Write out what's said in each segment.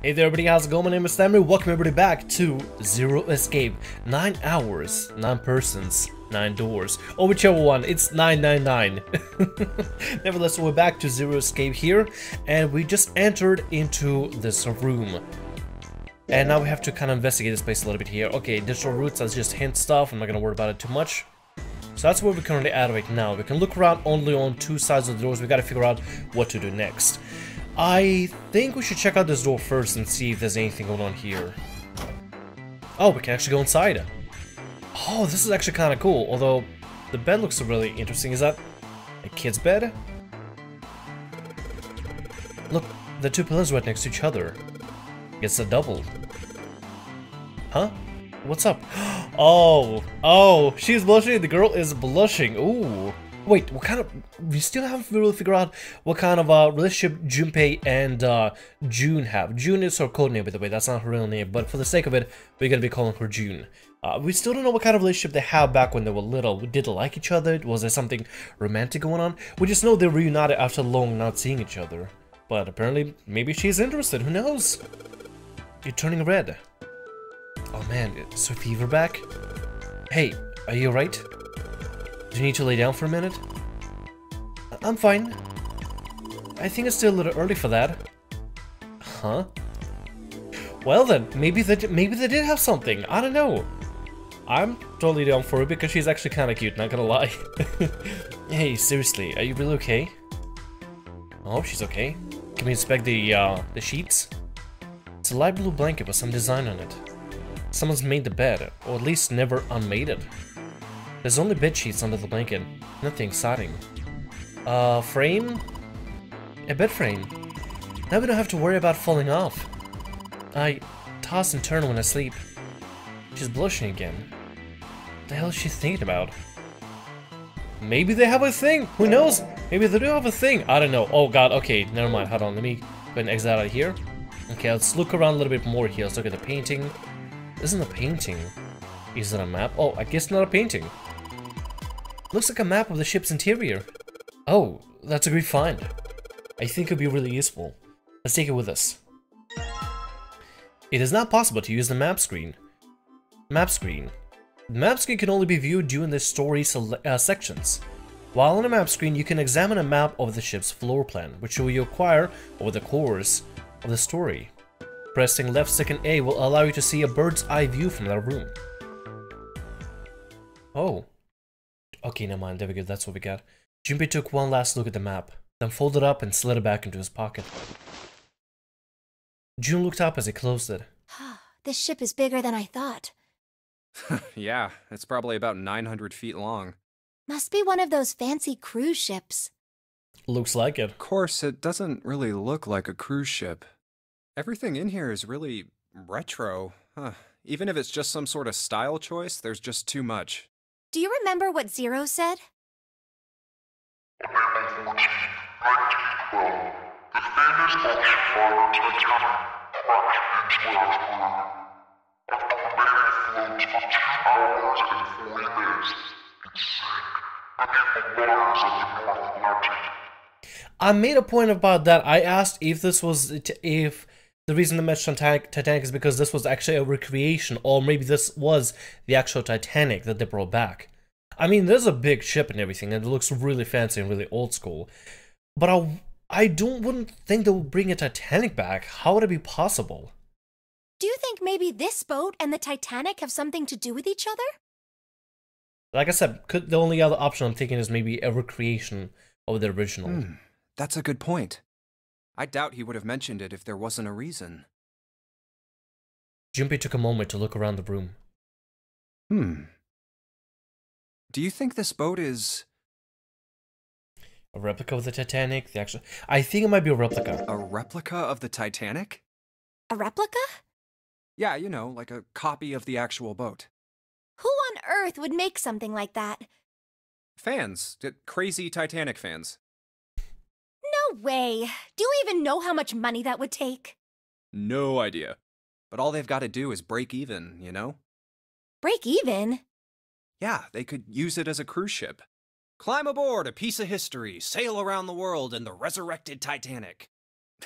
Hey there everybody, how's it going? My name is Thamriyell. Welcome everybody back to Zero Escape. 9 hours, 9 persons, 9 doors. Or whichever one, it's 999. Nevertheless, we're back to Zero Escape here, and we just entered into this room. And now we have to kind of investigate this place a little bit here. Okay, digital routes, that's just hint stuff. I'm not gonna worry about it too much. So that's where we're currently at right now. We can look around only on 2 sides of the doors. We gotta figure out what to do next. I think we should check out this door first and see if there's anything going on here. Oh, we can actually go inside. Oh, this is actually kind of cool, although the bed looks really interesting. Is that a kid's bed? Look, the 2 pillows right next to each other. It's a double. Huh? What's up? Oh, she's blushing. The girl is blushing. Ooh. Wait, what kind of... We still haven't really figured out what kind of relationship Junpei and June have. June is her code name, by the way. That's not her real name, but for the sake of it, we're gonna be calling her June. We still don't know what kind of relationship they have back when they were little. Did they like each other? Was there something romantic going on? We just know they reunited after long not seeing each other. But apparently, maybe she's interested. Who knows? You're turning red. Oh man, is her fever back? Hey, are you alright? Do you need to lay down for a minute? I'm fine. I think it's still a little early for that. Huh? Well then, maybe they did have something. I don't know. I'm totally down for it because she's actually kind of cute, not gonna lie. Hey, seriously, are you really okay? Oh, she's okay. Can we inspect the sheets? It's a light blue blanket with some design on it. Someone's made the bed, or at least never unmade it. There's only bed sheets under the blanket. Nothing exciting. Frame? A bed frame. Now we don't have to worry about falling off. I toss and turn when I sleep. She's blushing again. What the hell is she thinking about? Maybe they have a thing! Who knows? Maybe they do have a thing! I don't know. Oh god, okay, never mind. Hold on, let me go ahead and exit out of here. Okay, let's look around a little bit more here. Let's look at the painting. This isn't a painting. Is it a map? Oh, I guess not a painting. Looks like a map of the ship's interior. Oh, that's a great find. I think it'd be really useful. Let's take it with us. It is not possible to use the map screen. Map screen. The map screen can only be viewed during the story sections. While on the map screen, you can examine a map of the ship's floor plan, which you will acquire over the course of the story. Pressing left stick and A will allow you to see a bird's eye view from that room. Oh. Okay, never mind. There we go. That's what we got. Junpei took one last look at the map, then folded up and slid it back into his pocket. June looked up as he closed it. This ship is bigger than I thought. Yeah, it's probably about 900 feet long. Must be one of those fancy cruise ships. Looks like it. Of course, it doesn't really look like a cruise ship. Everything in here is really retro. Even if it's just some sort of style choice, there's just too much. Do you remember what Zero said? On April 14, 1912, the famous ocean liner Titanic crashed into Earth Blue. After remaining afloat for 2 hours and 40 days, it sank beneath the waters of the North Atlantic. I made a point about that. I asked if this was if the reason they mentioned Titanic is because this was actually a recreation, or maybe this was the actual Titanic that they brought back. I mean, there's a big ship and everything, and it looks really fancy and really old school. But I wouldn't think they would bring a Titanic back. How would it be possible? Do you think maybe this boat and the Titanic have something to do with each other? Like I said, the only other option I'm thinking is maybe a recreation of the original. That's a good point. I doubt he would have mentioned it if there wasn't a reason. Junpei took a moment to look around the room. Do you think this boat is... A replica of the Titanic? I think it might be a replica. a replica of the Titanic? A replica? Yeah, you know, like a copy of the actual boat. Who on earth would make something like that? Fans. Crazy Titanic fans. No way. Do you even know how much money that would take? No idea. But all they've got to do is break even, you know? Break even? Yeah, they could use it as a cruise ship. Climb aboard a piece of history, sail around the world in the resurrected Titanic.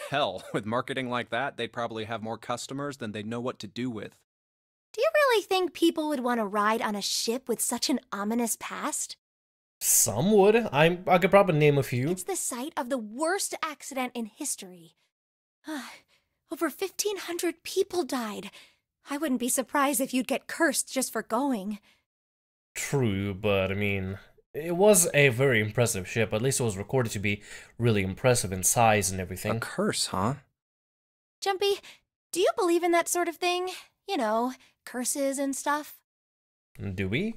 Hell, with marketing like that, they'd probably have more customers than they'd know what to do with. Do you really think people would want to ride on a ship with such an ominous past? Some would. I could probably name a few. It's the site of the worst accident in history. Over 1,500 people died. I wouldn't be surprised if you'd get cursed just for going. True, but I mean, it was a very impressive ship. At least it was recorded to be really impressive in size and everything. A curse, huh? Junpei, do you believe in that sort of thing? You know, curses and stuff? Do we?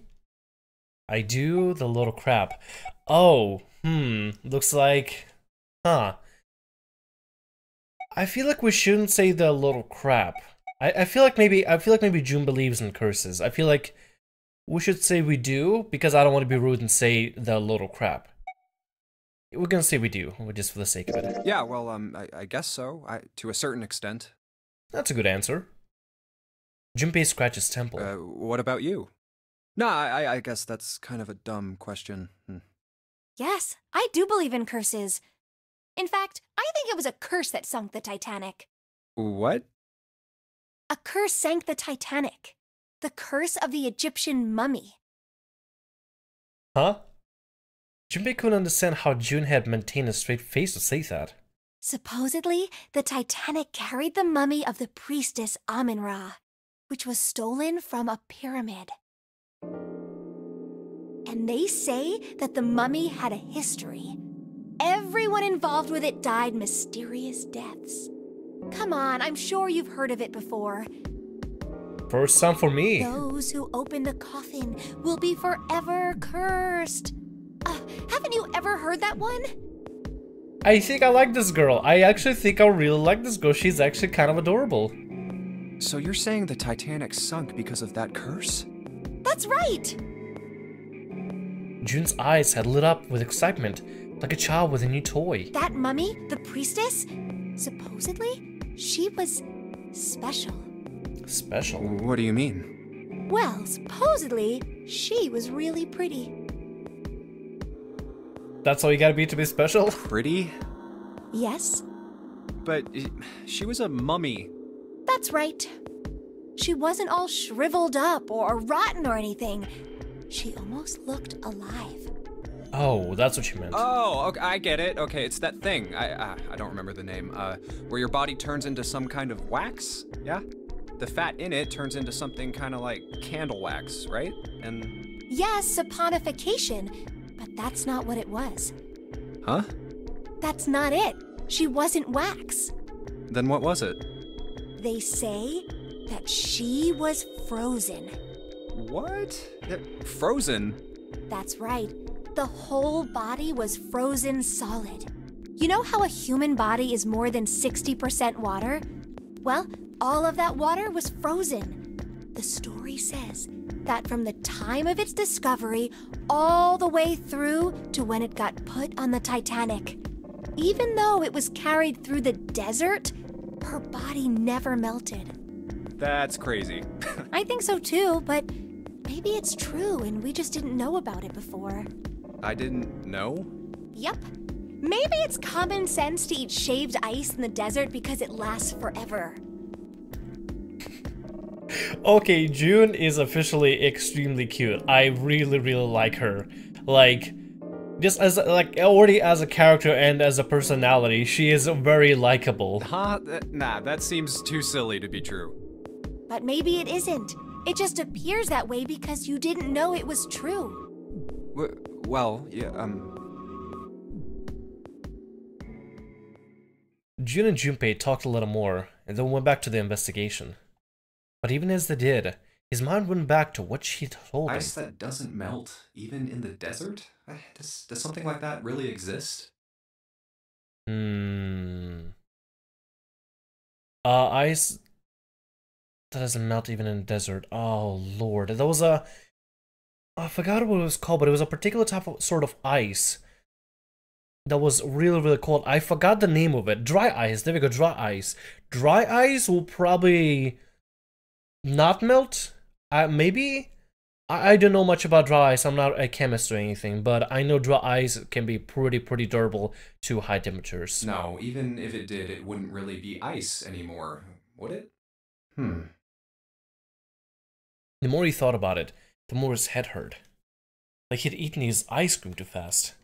I do, the little crap. Oh, looks like... Huh. I feel like we shouldn't say the little crap. I feel like maybe June believes in curses. I feel like we should say we do, because I don't want to be rude and say the little crap. We're gonna say we do, just for the sake of it. Yeah, well, I guess so, to a certain extent. That's a good answer. Junpei scratches temple. What about you? No, I guess that's kind of a dumb question. Yes, I do believe in curses. In fact, I think it was a curse that sunk the Titanic. What? A curse sank the Titanic. The curse of the Egyptian mummy. Huh? Junpei couldn't understand how June had maintained a straight face to say that. Supposedly, the Titanic carried the mummy of the priestess Amun-Ra, which was stolen from a pyramid. And they say that the mummy had a history. Everyone involved with it died mysterious deaths. Come on, I'm sure you've heard of it before. First time for me. Those who open the coffin will be forever cursed. Haven't you ever heard that one? I think I like this girl. I actually think I really like this girl. She's actually kind of adorable. So you're saying the Titanic sunk because of that curse? That's right! June's eyes had lit up with excitement, like a child with a new toy. That mummy, the priestess, supposedly, she was special. Special? What do you mean? Well, supposedly, she was really pretty. That's all you gotta be special? Pretty? Yes? But she was a mummy. That's right. She wasn't all shriveled up or rotten or anything. She almost looked alive. Oh, that's what you meant. Oh, okay, I get it. Okay, it's that thing. I don't remember the name. Where your body turns into some kind of wax? Yeah? The fat in it turns into something kind of like candle wax, right? And... Yes, saponification. But that's not what it was. Huh? That's not it. She wasn't wax. Then what was it? They say that she was frozen. What? Frozen? That's right. The whole body was frozen solid. You know how a human body is more than 60% water? Well, all of that water was frozen. The story says that from the time of its discovery all the way through to when it got put on the Titanic, even though it was carried through the desert, her body never melted. That's crazy. I think so too, but maybe it's true and we just didn't know about it before. I didn't know? Yep. Maybe it's common sense to eat shaved ice in the desert because it lasts forever. Okay, June is officially extremely cute. I really, really like her. Like, just as already as a character and as a personality, she is very likable. Huh? Nah, that seems too silly to be true. But maybe it isn't. It just appears that way because you didn't know it was true. Well, yeah, June and Junpei talked a little more, and then went back to the investigation. But even as they did, his mind went back to what she told him. Ice that doesn't melt, even in the desert? Does something like that really exist? Ice that doesn't melt even in the desert. Oh, Lord. There was a... I forgot what it was called, but it was a particular type of sort of ice that was really, really cold. I forgot the name of it. Dry ice. There we go, dry ice. Dry ice will probably not melt. Maybe. I don't know much about dry ice, I'm not a chemist or anything, but I know dry ice can be pretty durable to high temperatures. No, even if it did, it wouldn't really be ice anymore, would it? The more he thought about it, the more his head hurt. Like he'd eaten his ice cream too fast.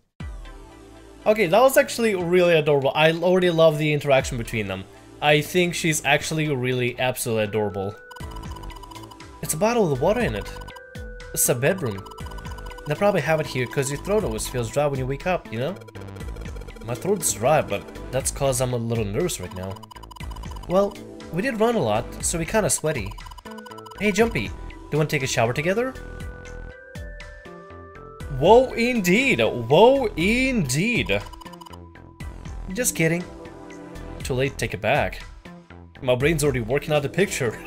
Okay, that was actually really adorable. I already love the interaction between them. I think she's actually really absolutely adorable. It's a bottle with water in it. It's a bedroom. They probably have it here because your throat always feels dry when you wake up, you know? My throat's dry, but that's cause I'm a little nervous right now. Well, we did run a lot, so we're kinda sweaty. Hey Jumpy, do you want to take a shower together? Whoa indeed! Whoa indeed! Just kidding. Too late to take it back. My brain's already working out the picture.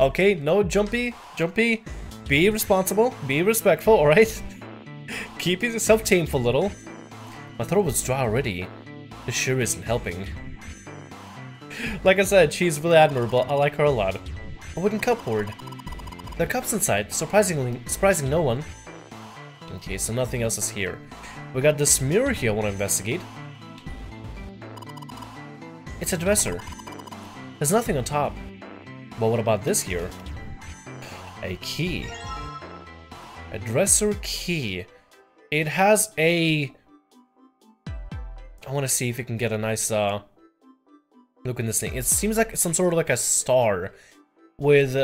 Okay, no Jumpy, Jumpy. Be responsible, be respectful, alright? Keep yourself tame for a little. My throat was dry already. This sure isn't helping. Like I said, she's really admirable, I like her a lot. A wooden cupboard. There are cups inside, surprising no one. Okay, so nothing else is here. We got this mirror here I want to investigate. It's a dresser. There's nothing on top. But what about this here? A key. A dresser key. It has a... I want to see if we can get a nice look in this thing. It seems like some sort of like a star with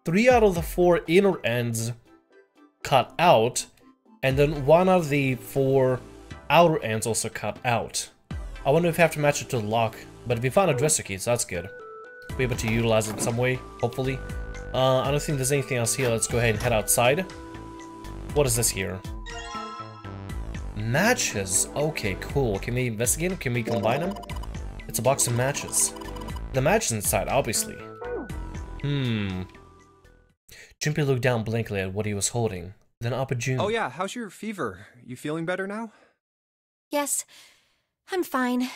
3 out of the 4 inner ends cut out, and then 1 out of the 4 outer ends also cut out. I wonder if we have to match it to the lock, but we found a dresser key, so that's good. Be able to utilize it in some way, hopefully. I don't think there's anything else here. Let's go ahead and head outside. What is this here? Matches. Okay, cool. Can we investigate them? Can we combine them? It's a box of matches. The matches inside, obviously. Junpei looked down blankly at what he was holding. Then up at June. Oh yeah, how's your fever? You feeling better now? Yes, I'm fine.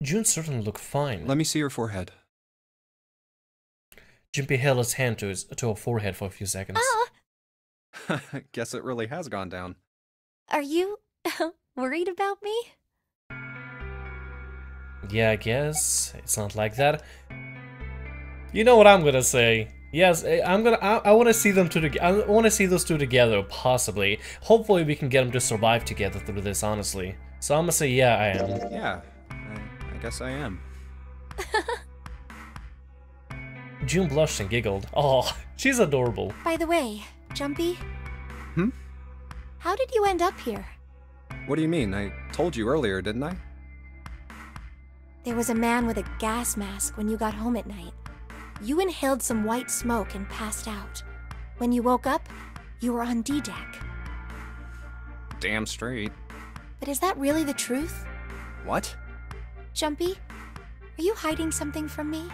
June certainly looked fine. Let me see your forehead. Junpei held his hand to her forehead for a few seconds. Guess it really has gone down. Are you worried about me? Yeah, I guess. It's not like that. You know what I'm gonna say. Yes, I want to see them two together. I want to see those two together, possibly. Hopefully we can get them to survive together through this, honestly. So I'm gonna say yeah, I am. Yeah, I guess I am. June blushed and giggled. Oh, she's adorable. By the way, Jumpy? How did you end up here? What do you mean? I told you earlier, didn't I? There was a man with a gas mask when you got home at night. You inhaled some white smoke and passed out. When you woke up, you were on D-deck. Damn straight. But is that really the truth? What? Jumpy, are you hiding something from me?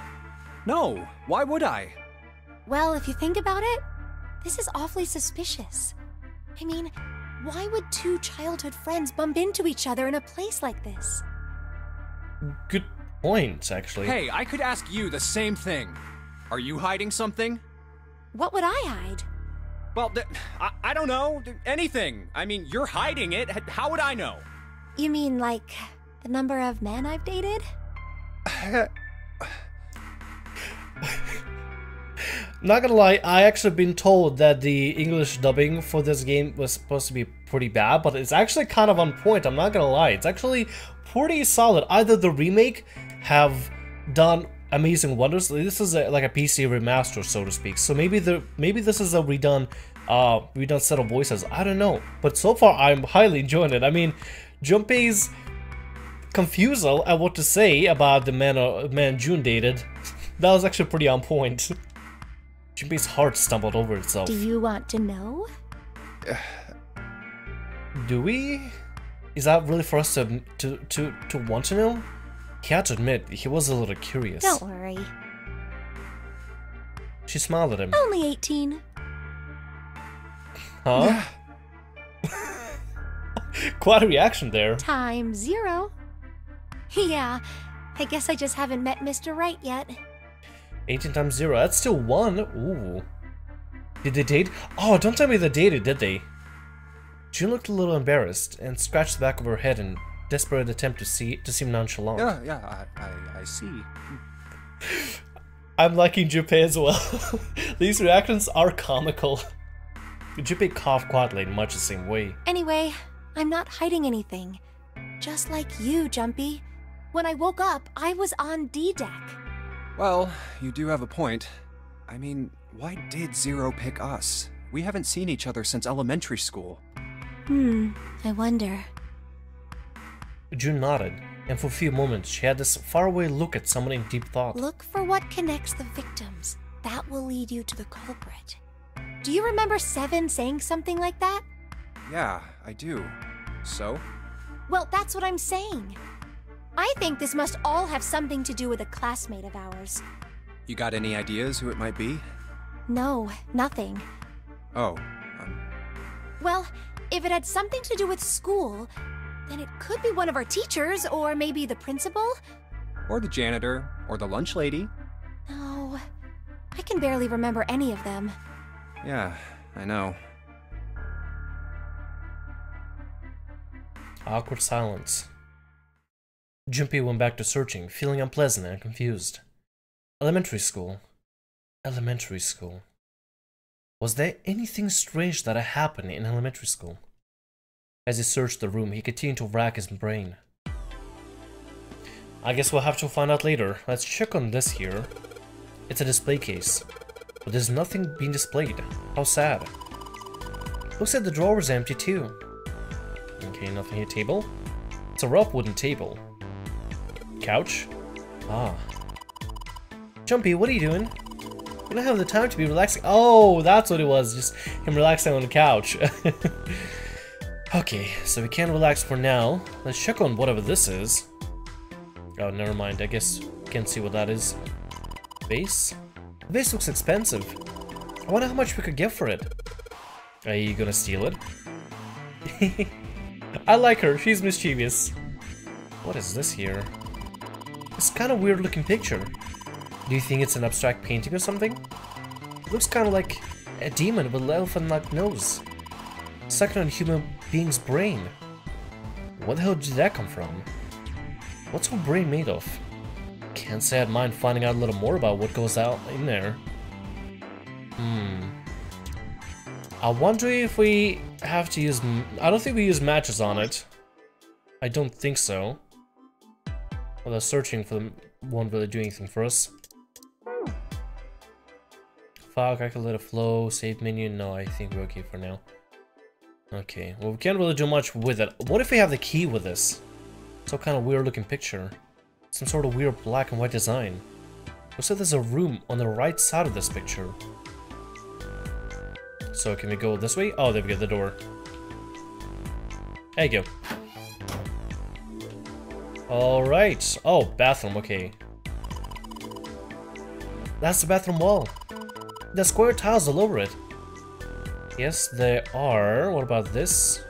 No, why would I? Well, if you think about it, this is awfully suspicious. I mean, why would 2 childhood friends bump into each other in a place like this? Good point, actually. Hey, I could ask you the same thing. Are you hiding something? What would I hide? Well, I don't know. Anything. I mean, you're hiding it. How would I know? You mean like the number of men I've dated? Not gonna lie, I actually been told that the English dubbing for this game was supposed to be pretty bad, but it's actually kind of on point, I'm not gonna lie. It's actually pretty solid. Either the remake have done amazing wonders. This is like a PC remaster, so to speak. So maybe this is a redone set of voices. I don't know. But so far, I'm highly enjoying it. I mean, Junpei's confusal at what to say about the man June dated, that was actually pretty on point. Junpei's heart stumbled over itself. Do you want to know? Do we? Is that really for us to want to know? He had to admit, he was a little curious. Don't worry. She smiled at him. Only 18. Huh? Quite a reaction there. Time 0. Yeah, I guess I just haven't met Mr. Right yet. 18 times 0, that's still 1. Ooh. Did they date? Oh, don't tell me they dated, did they? June looked a little embarrassed and scratched the back of her head in desperate attempt to seem nonchalant. Yeah, I see. I'm liking Junpei as well. These reactions are comical. Junpei coughed quietly in much the same way. Anyway, I'm not hiding anything. Just like you, Junpei. When I woke up, I was on D-Deck. Well, you do have a point. I mean, why did Zero pick us? We haven't seen each other since elementary school. I wonder. June nodded, and for a few moments she had this faraway look at someone in deep thought. Look for what connects the victims. That will lead you to the culprit. Do you remember Seven saying something like that? Yeah, I do. So? Well, that's what I'm saying. I think this must all have something to do with a classmate of ours. You got any ideas who it might be? No, nothing. Oh, Well, if it had something to do with school, then it could be one of our teachers, or maybe the principal? or the janitor, or the lunch lady. No, I can barely remember any of them. Yeah, I know. Awkward silence. Junpei went back to searching, feeling unpleasant and confused. Elementary school. Elementary school. Was there anything strange that had happened in elementary school? As he searched the room, he continued to rack his brain. I guess we'll have to find out later. Let's check on this here. It's a display case, but there's nothing being displayed. How sad. Looks like the drawer is empty too. Okay, nothing here. Table? It's a rough wooden table. Couch? Ah. Junpei, what are you doing? We don't have the time to be relaxing. Oh, that's what it was. Just him relaxing on the couch. Okay, so we can't relax for now. Let's check on whatever this is. Oh, never mind. I guess we can't see what that is. Vase? The vase looks expensive. I wonder how much we could get for it. Are you gonna steal it? I like her. She's mischievous. What is this here? It's kind of weird looking picture. Do you think it's an abstract painting or something? It looks kind of like a demon with an elephant-like nose. Sucking on a human being's brain. What the hell did that come from? What's her brain made of? Can't say I'd mind finding out a little more about what goes out in there. I wonder if we have to use... I don't think we use matches on it. I don't think so. Although searching for them won't really do anything for us. File, calculator, flow, save menu. No, I think we're okay for now. Okay, well we can't really do much with it. What if we have the key with this? Some kind of weird looking picture. Some sort of weird black and white design. Looks like there's a room on the right side of this picture. So can we go this way? Oh, there we go, the door. There you go. Alright. Oh, bathroom, okay. That's the bathroom wall. There's square tiles all over it. Yes, there are. What about this?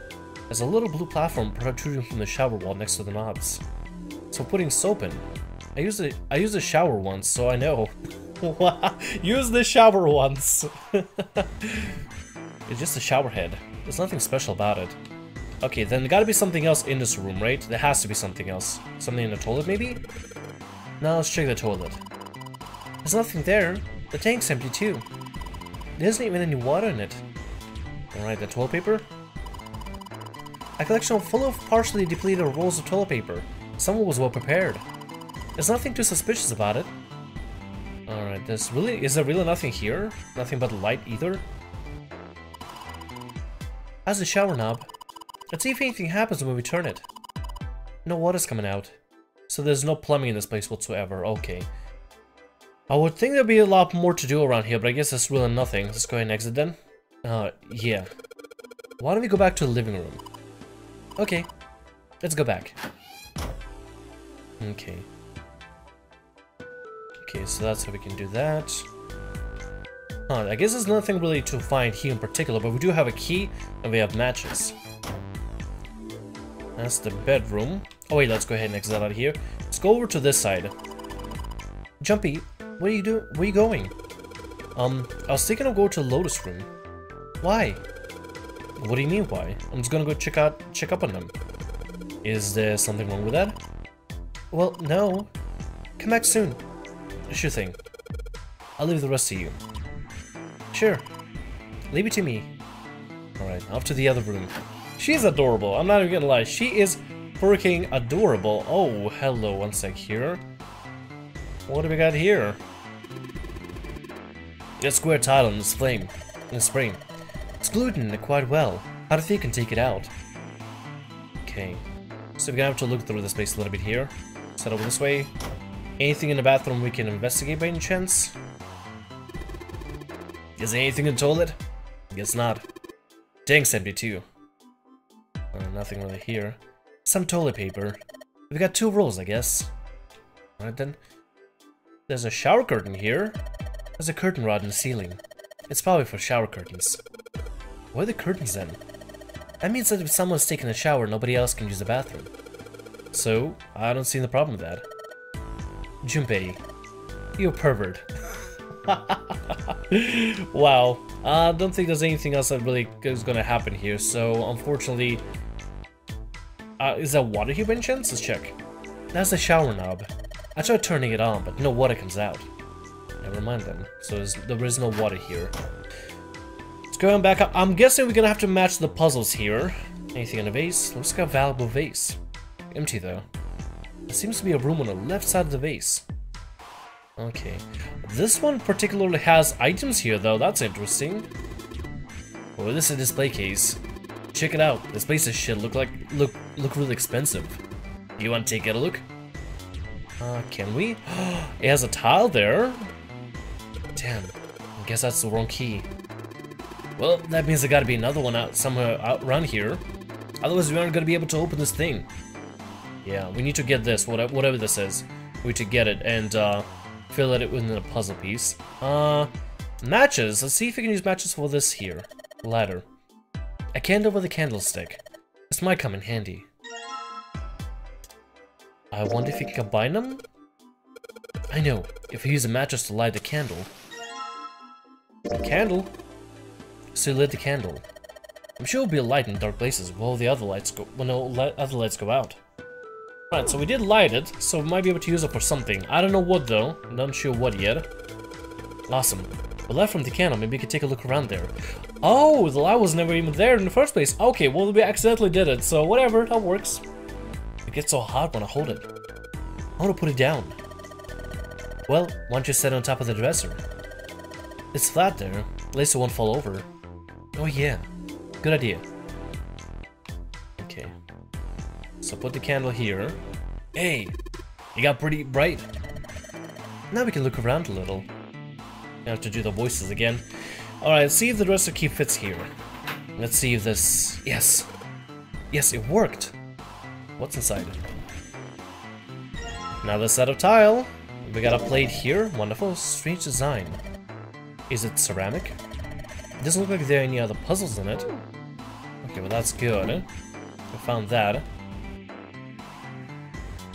There's a little blue platform protruding from the shower wall next to the knobs. So putting soap in. I used the shower once, so I know. Use the shower once. It's just a shower head. There's nothing special about it. Okay, then there gotta be something else in this room, right? There has to be something else. Something in the toilet, maybe? Now let's check the toilet. There's nothing there. The tank's empty too. There isn't even any water in it. Alright, the toilet paper? A collection full of partially depleted rolls of toilet paper. Someone was well prepared. There's nothing too suspicious about it. Alright, is there really nothing here? Nothing but light either? As the shower knob. Let's see if anything happens when we turn it. No water's coming out. So there's no plumbing in this place whatsoever. Okay. I would think there'd be a lot more to do around here, but I guess that's really nothing. Let's go ahead and exit then. Yeah. Why don't we go back to the living room? Okay. Let's go back. Okay. Okay, so that's how we can do that. I guess there's nothing really to find here in particular, but we do have a key and we have matches. That's the bedroom. Oh wait, let's go ahead and exit out of here. Let's go over to this side. Junpei, what are you doing? Where are you going? I was thinking of going to the Lotus room. Why? What do you mean why? I'm just gonna go check up on them. Is there something wrong with that? Well, no. Come back soon. Sure thing. I'll leave the rest to you. Sure. Leave it to me. Alright, off to the other room. She's adorable, I'm not even gonna lie. She is freaking adorable. Oh, hello, one sec here. What do we got here? A square tile on this flame. In the spring. It's glued in it quite well. How do you think you can take it out? Okay. So we're gonna have to look through the space a little bit here. Set over this way. Anything in the bathroom we can investigate by any chance? Is there anything in the toilet? Guess not. Tank's empty too. Nothing really here. Some toilet paper. We got 2 rolls, I guess. Alright then. There's a shower curtain here. There's a curtain rod in the ceiling. It's probably for shower curtains. Where are the curtains then? That means that if someone's taking a shower, nobody else can use the bathroom. So, I don't see the problem with that. Junpei, you a pervert. Wow. I don't think there's anything else that really is gonna happen here, so unfortunately... is that water here by any chance? Let's check. That's the shower knob. I tried turning it on, but no water comes out. Never mind then. So there is no water here. Let's go on back up. I'm guessing we're gonna have to match the puzzles here. Anything in the vase? Looks like a valuable vase. Empty though. There seems to be a room on the left side of the vase. Okay. This one particularly has items here though, that's interesting. Oh, this is a display case. Check it out. This place is shit. Look really expensive. You want to take a look? Can we? It has a tile there. Damn. I guess that's the wrong key. Well, that means there gotta be another one out somewhere out around here. Otherwise we aren't gonna be able to open this thing. Yeah, we need to get this, whatever this is. We need to get it and fill it within a puzzle piece. Matches. Let's see if we can use matches for this here. Ladder. A candle with a candlestick. This might come in handy. I wonder if you can combine them? I know. If we use a mattress to light the candle. The candle? So you lit the candle. I'm sure it'll be a light in dark places when all the other lights go out. Right, so we did light it, so we might be able to use it for something. I don't know what though. I'm not sure what yet. Awesome. We left from the candle, maybe we could take a look around there. Oh, the light was never even there in the first place. Okay, well we accidentally did it, so whatever, that works. It gets so hot when I hold it. I want to put it down. Well, why don't you sit on top of the dresser? It's flat there, at least it won't fall over. Oh yeah, good idea. Okay. So put the candle here. Hey, you got pretty bright. Now we can look around a little. I have to do the voices again. Alright, see if the dresser key fits here. Let's see if this... Yes! Yes, it worked! What's inside? Another set of tile. We got a plate here. Wonderful. Strange design. Is it ceramic? It doesn't look like there are any other puzzles in it. Okay, well that's good. We found that.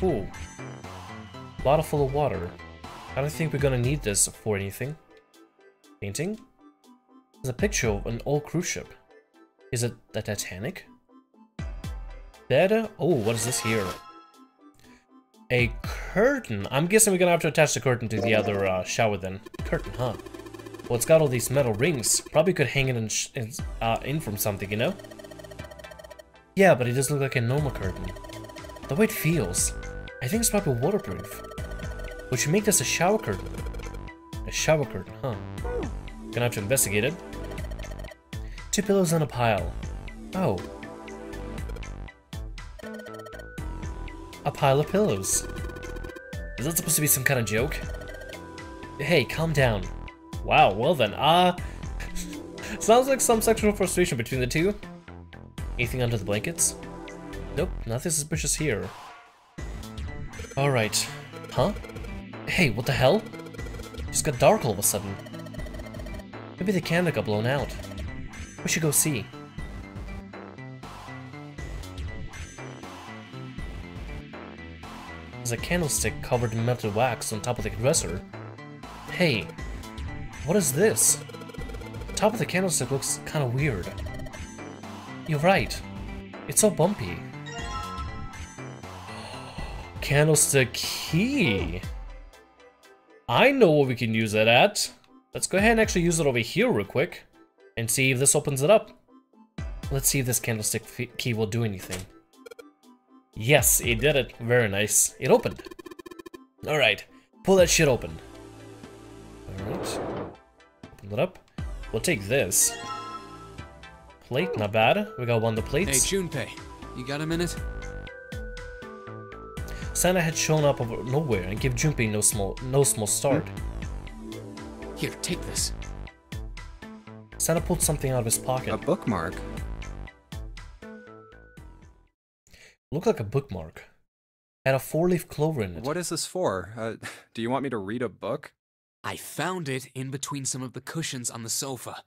Ooh. Bottle full of water. I don't think we're gonna need this for anything. Painting? There's a picture of an old cruise ship. Is it the Titanic? Bed? Oh, what is this here? A curtain. I'm guessing we're gonna have to attach the curtain to the other shower then. Curtain, huh? Well, it's got all these metal rings. Probably could hang it in from something, you know? Yeah, but it doesn't look like a normal curtain. The way it feels, I think it's probably waterproof. Which should make this a shower curtain. A shower curtain, huh? Gonna have to investigate it. 2 pillows on a pile. Oh. A pile of pillows. Is that supposed to be some kind of joke? Hey, calm down. Wow, well then, sounds like some sexual frustration between the two. Anything under the blankets? Nope, nothing suspicious here. Alright. Huh? Hey, what the hell? It just got dark all of a sudden. Maybe the candle got blown out. We should go see. There's a candlestick covered in melted wax on top of the dresser. Hey, What is this? The top of the candlestick looks kind of weird. You're right. It's so bumpy. Candlestick key. I know what we can use it at. Let's go ahead and actually use it over here real quick and see if this opens it up. Let's see if this candlestick key will do anything. Yes, it did it. Very nice. It opened. Alright, pull that shit open. Alright. Open it up. We'll take this. Plate, not bad. We got one of the plates. Hey, Junpei, you got a minute? Santa had shown up out of nowhere and gave Junpei no small start. Here, take this. Santa pulled something out of his pocket. A bookmark? Looked like a bookmark. Had a 4-leaf clover in it. What is this for? Do you want me to read a book? I found it in between some of the cushions on the sofa.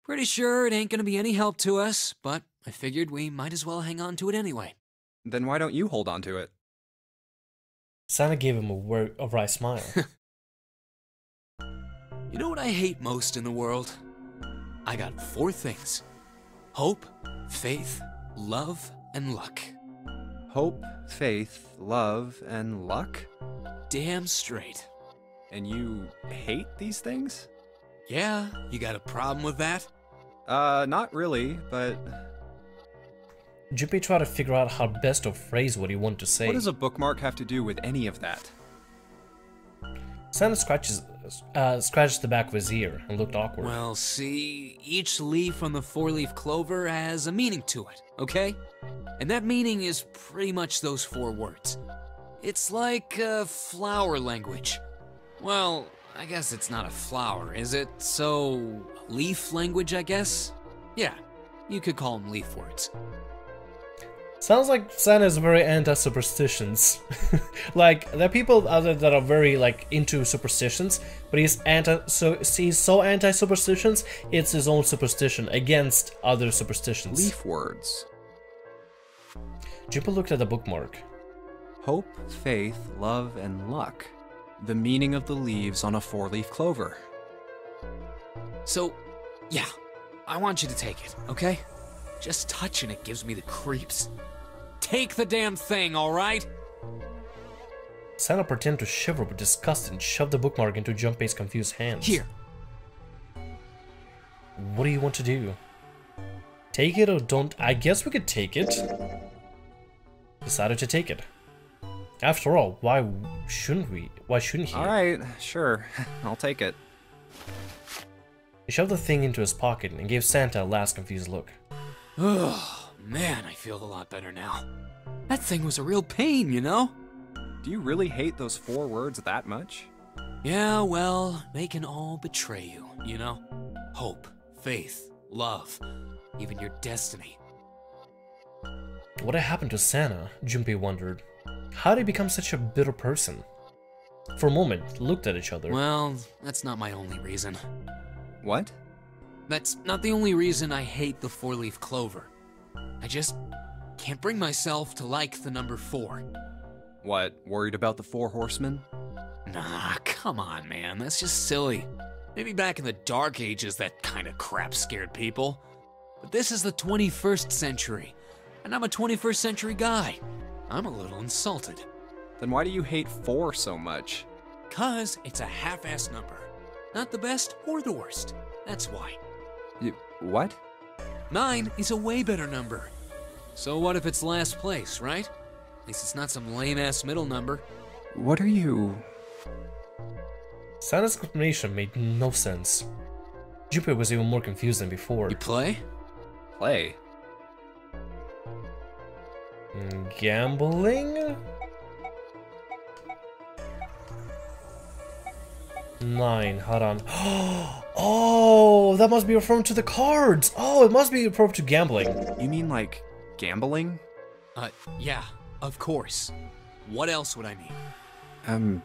Pretty sure it ain't gonna be any help to us, but I figured we might as well hang on to it anyway. Then why don't you hold on to it? Santa gave him a wry smile. You know what I hate most in the world? I got 4 things. Hope, faith, love, and luck. Hope, faith, love, and luck? Damn straight. And you hate these things? Yeah, you got a problem with that? Not really, but... Junpei tried to figure out how best to phrase what he wanted to say. What does a bookmark have to do with any of that? Santa scratched the back of his ear and looked awkward. Well, see, each leaf on the 4-leaf clover has a meaning to it, okay? And that meaning is pretty much those 4 words. It's like flower language. Well, I guess it's not a flower, is it? So, leaf language, I guess? Yeah, you could call them leaf words. Sounds like Santa is very anti-superstitions. Like, there are people out there that are very, like, into superstitions, but he's so anti-superstitions, it's his own superstition against other superstitions. Leaf words. Junpei looked at the bookmark. Hope, faith, love, and luck. The meaning of the leaves on a 4-leaf clover. So, yeah, I want you to take it, okay? Just touching it gives me the creeps. Take the damn thing, alright? Santa pretended to shiver with disgust and shoved the bookmark into Junpei's confused hands. Here. What do you want to do? Take it or don't? I guess we could take it. Decided to take it. After all, why shouldn't we? Why shouldn't he? Alright, sure. I'll take it. He shoved the thing into his pocket and gave Santa a last confused look. Oh, man, I feel a lot better now. That thing was a real pain, you know? Do you really hate those 4 words that much? Yeah, well, they can all betray you, you know? Hope, faith, love, even your destiny. What had happened to Santa? Junpei wondered. How did he become such a bitter person? For a moment, looked at each other. Well, that's not my only reason. What? That's not the only reason I hate the 4-leaf clover. I just can't bring myself to like the number 4. What, worried about the 4 horsemen? Nah, come on, man, that's just silly. Maybe back in the Dark Ages that kind of crap scared people. But this is the 21st century, and I'm a 21st century guy. I'm a little insulted. Then why do you hate 4 so much? 'Cause it's a half-ass number. Not the best or the worst. That's why. What? 9 is a way better number. So what if it's last place, right? At least it's not some lame-ass middle number. What are you... Santa's explanation made no sense. Junpei was even more confused than before. You play? Play? Gambling? 9, hold on. Oh, that must be referring to the cards. Oh, it must be referring to gambling. You mean like gambling? Yeah, of course. What else would I mean?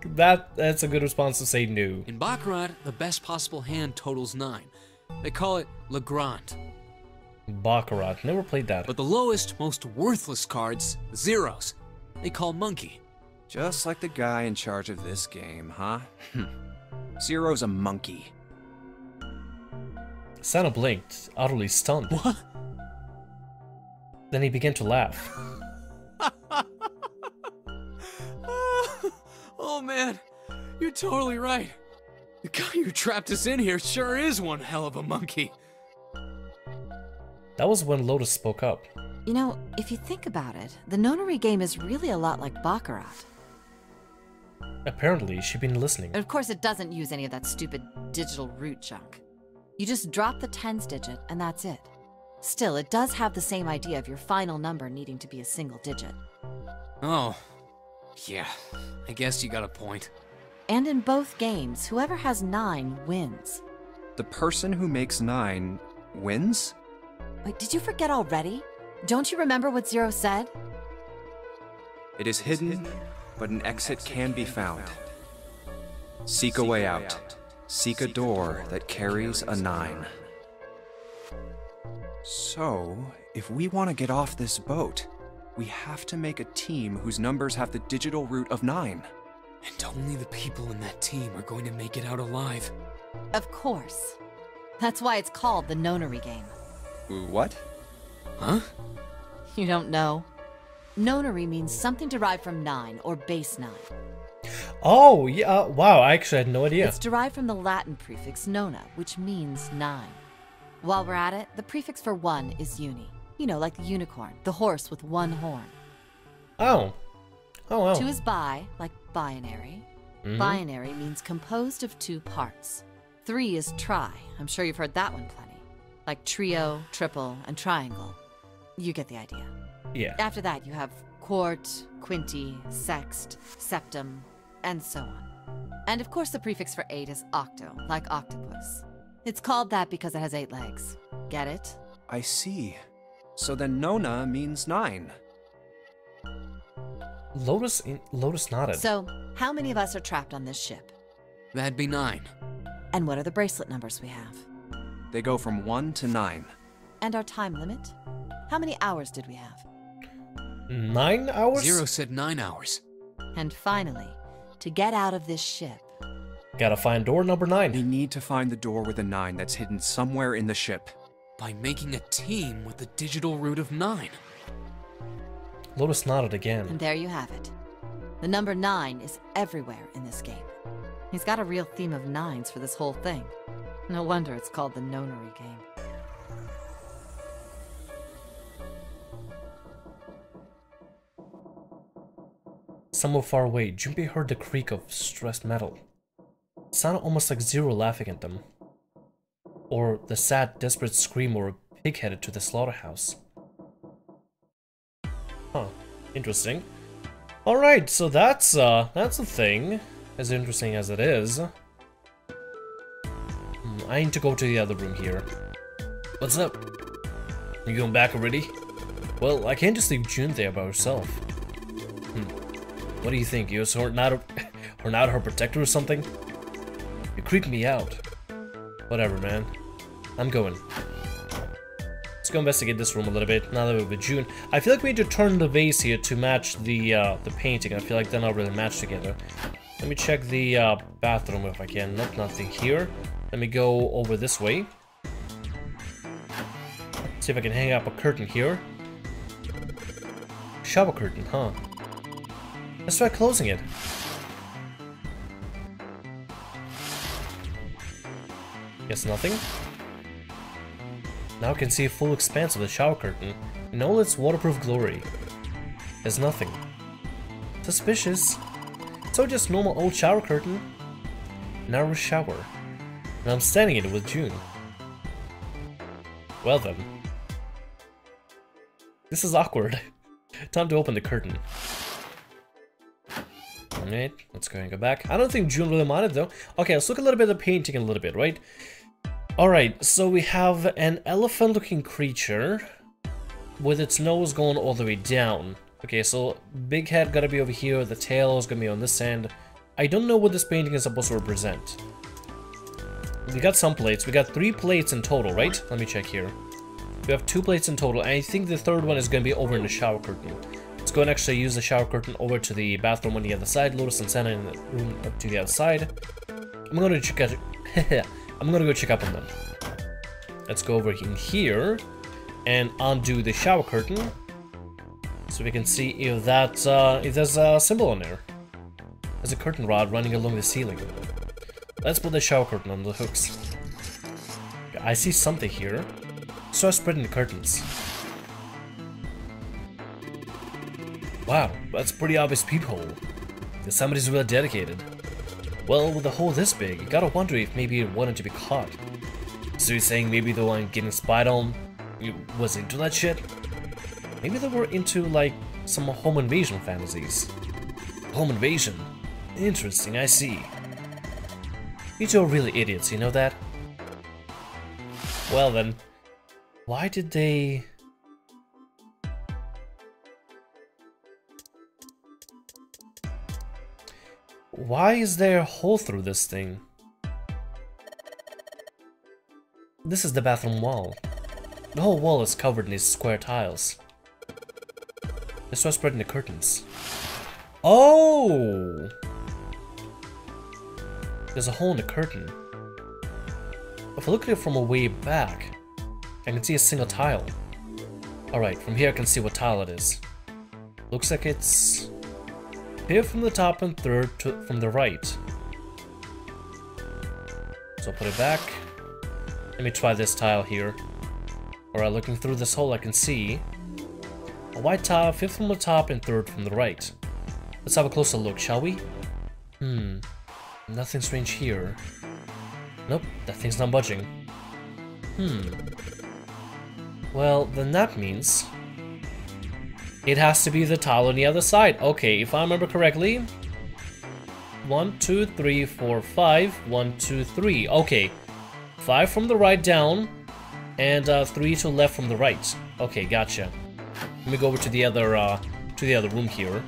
That's a good response to say no. In Baccarat, the best possible hand totals 9. They call it Le Grand. Baccarat, never played that. But the lowest, most worthless cards, zeros, they call Monkey. Just like the guy in charge of this game, huh? Zero's a monkey. Sana blinked, utterly stunned. What? Then he began to laugh. Oh man, you're totally right. The guy who trapped us in here sure is one hell of a monkey. That was when Lotus spoke up. You know, if you think about it, the Nonary game is really a lot like Baccarat. Apparently, she'd been listening. Of course, it doesn't use any of that stupid digital root junk. You just drop the tens digit, and that's it. Still, it does have the same idea of your final number needing to be a single digit. Oh, yeah, I guess you got a point. And in both games, whoever has 9 wins. The person who makes 9 wins? Wait, did you forget already? Don't you remember what Zero said? It is hidden, but an exit can be found. Seek a way out. Seek a door that carries a 9. So, if we want to get off this boat, we have to make a team whose numbers have the digital root of 9. And only the people in that team are going to make it out alive. Of course. That's why it's called the Nonary Game. What? Huh? You don't know? Nonary means something derived from 9, or base 9. Oh, yeah, wow, I actually had no idea. It's derived from the Latin prefix nona, which means 9. While we're at it, the prefix for 1 is uni. You know, like the unicorn, the horse with 1 horn. Oh. Oh, wow. 2 is bi, like binary. Binary means composed of 2 parts. 3 is tri. I'm sure you've heard that one plenty. Like trio, triple, and triangle. You get the idea. Yeah. After that, you have quart, quinty, sext, septum, and so on. And of course, the prefix for 8 is octo, like octopus. It's called that because it has 8 legs. Get it? I see. So then Nona means 9. Lotus nodded. So, how many of us are trapped on this ship? That'd be 9. And what are the bracelet numbers we have? They go from 1 to 9. And our time limit? How many hours did we have? 9 hours? Zero said 9 hours. And finally, to get out of this ship. Gotta find door number 9. We need to find the door with a 9 that's hidden somewhere in the ship. By making a team with the digital root of 9. Lotus nodded again. And there you have it. The number 9 is everywhere in this game. He's got a real theme of 9s for this whole thing. No wonder it's called the Nonary Game. Somewhere far away, Junpei heard the creak of stressed metal. It sounded almost like Zero laughing at them. Or the sad, desperate scream of a pig headed to the slaughterhouse. Huh. Interesting. Alright, so that's a thing. As interesting as it is. I need to go to the other room here. What's up? You going back already? Well, I can't just leave June there by herself. What do you think? You're not her protector or something? You creep me out. Whatever, man. I'm going. Let's go investigate this room a little bit, now that we're with June. I feel like we need to turn the vase here to match the painting. I feel like they're not really matched together. Let me check the bathroom if I can. Nope, nothing here. Let me go over this way. See if I can hang up a curtain here. Shower curtain, huh? Let's try closing it. Guess nothing. Now I can see a full expanse of the shower curtain in all its waterproof glory. There's nothing. Suspicious. So just normal old shower curtain. Narrow shower. And I'm standing in it with June. Well then. This is awkward. Time to open the curtain. Alright, let's go and go back. I don't think June really minded though. Okay, let's look a little bit at the painting a little bit, right? Alright, so we have an elephant looking creature with its nose going all the way down. Okay, so big head gotta be over here, the tail is gonna be on this end. I don't know what this painting is supposed to represent. We got some plates. We got 3 plates in total, right? Let me check here. We have 2 plates in total, and I think the third one is gonna be over in the shower curtain. Let's go and actually use the shower curtain over to the bathroom on the other side. Lotus and Santa in the room up to the other side. I'm gonna check out. I'm gonna go check up on them. Let's go over in here and undo the shower curtain, so we can see if that if there's a symbol on there. There's a curtain rod running along the ceiling. Let's put the shower curtain on the hooks. I see something here. Start spreading the curtains. Wow, that's a pretty obvious peephole. Somebody's really dedicated. Well, with a hole this big, you gotta wonder if maybe it wanted to be caught. So you're saying maybe the one getting spied on was into that shit? Maybe they were into, like, some home invasion fantasies. Home invasion? Interesting, I see. You two are really idiots, you know that? Well then, why did they... Why is there a hole through this thing? This is the bathroom wall. The whole wall is covered in these square tiles. Let's start spreading the curtains. Oh! There's a hole in the curtain. If I look at it from a way back, I can see a single tile. Alright, from here I can see what tile it is. Looks like it's... here from the top and third from the right. So I'll put it back. Let me try this tile here. Alright, looking through this hole I can see a white tile, fifth from the top and third from the right. Let's have a closer look, shall we? Nothing strange here. Nope, that thing's not budging. Well, then that means it has to be the tile on the other side. Okay, if I remember correctly. 1, 2, 3, 4, 5. 1, 2, 3. Okay. 5 from the right down, and 3 to left from the right. Okay, gotcha. Let me go over to the other room here.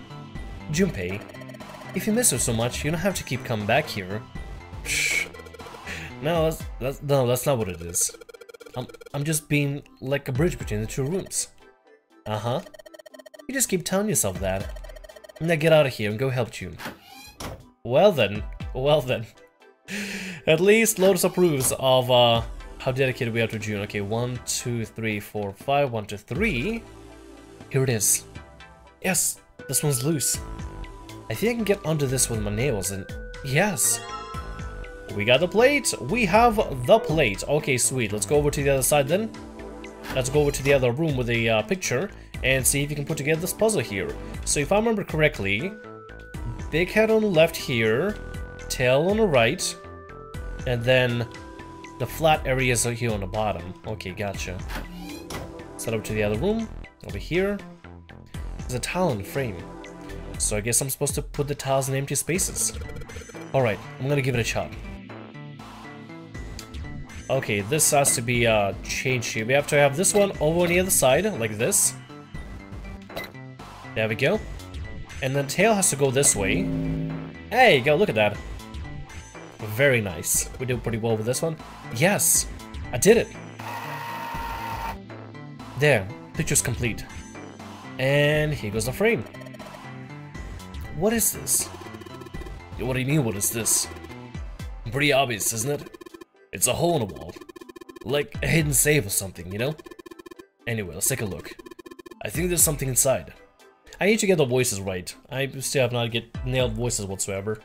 Junpei, if you miss her so much, you don't have to keep coming back here. No, that's not what it is. I'm just being like a bridge between the two rooms. Uh-huh. You just keep telling yourself that. Now get out of here and go help June. Well then. At least Lotus approves of how dedicated we are to June. Okay, 1, 2, 3, 4, 5, 1, 2, 3. Here it is. Yes, this one's loose. I think I can get under this with my nails and... yes! We got the plate! We have the plate! Okay, sweet. Let's go over to the other side then. Let's go over to the other room with the picture and see if you can put together this puzzle here. So if I remember correctly, big head on the left here, tail on the right, and then the flat areas are here on the bottom. Okay, gotcha. Let's head over to the other room. Over here. There's a tile in the frame. So I guess I'm supposed to put the tiles in empty spaces. Alright, I'm gonna give it a shot. Okay, this has to be changed here. We have to have this one over on the other side, like this. There we go. And then tail has to go this way. Hey, go look at that. Very nice. We did pretty well with this one. Yes, I did it. There, picture's complete. And here goes the frame. What is this? What do you mean, what is this? Pretty obvious, isn't it? It's a hole in the wall. Like a hidden safe or something, you know? Anyway, let's take a look. I think there's something inside. I need to get the voices right. I still have not nailed voices whatsoever.